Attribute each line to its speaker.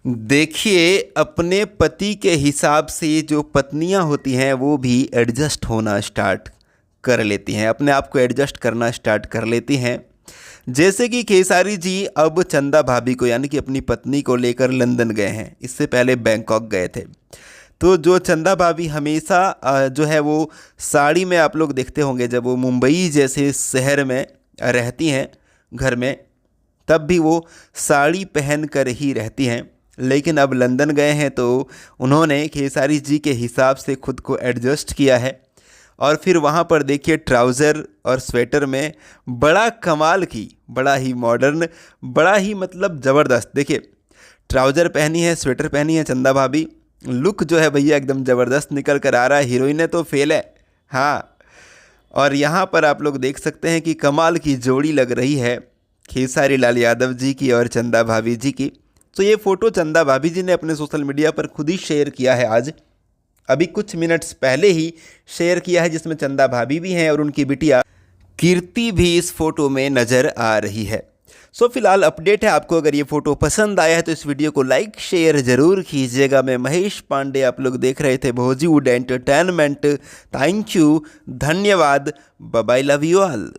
Speaker 1: देखिए, अपने पति के हिसाब से जो पत्नियां होती हैं वो भी एडजस्ट होना स्टार्ट कर लेती हैं, अपने आप को एडजस्ट करना स्टार्ट कर लेती हैं। जैसे कि खेसारी जी अब चंदा भाभी को यानी कि अपनी पत्नी को लेकर लंदन गए हैं, इससे पहले बैंकॉक गए थे। तो जो चंदा भाभी हमेशा जो है वो साड़ी में आप लोग देखते होंगे, जब वो मुंबई जैसे शहर में रहती हैं घर में, तब भी वो साड़ी पहन कर ही रहती हैं। लेकिन अब लंदन गए हैं तो उन्होंने खेसारी जी के हिसाब से खुद को एडजस्ट किया है, और फिर वहाँ पर देखिए ट्राउज़र और स्वेटर में बड़ा कमाल की, बड़ा ही मॉडर्न, बड़ा ही मतलब ज़बरदस्त। देखिए, ट्राउज़र पहनी है, स्वेटर पहनी है चंदा भाभी, लुक जो है भैया एकदम ज़बरदस्त निकल कर आ रहा है, हीरोइने तो फेल है। हाँ, और यहाँ पर आप लोग देख सकते हैं कि कमाल की जोड़ी लग रही है खेसारी लाल यादव जी की और चंदा भाभी जी की। तो ये फ़ोटो चंदा भाभी जी ने अपने सोशल मीडिया पर खुद ही शेयर किया है, आज अभी कुछ मिनट्स पहले ही शेयर किया है, जिसमें चंदा भाभी भी हैं और उनकी बिटिया कीर्ति भी इस फोटो में नज़र आ रही है। सो फिलहाल अपडेट है, आपको अगर ये फ़ोटो पसंद आया है तो इस वीडियो को लाइक शेयर ज़रूर कीजिएगा। मैं महेश पांडे, आप लोग देख रहे थे बॉलीवुड एंटरटेनमेंट। थैंक यू, धन्यवाद, bye bye, love you all.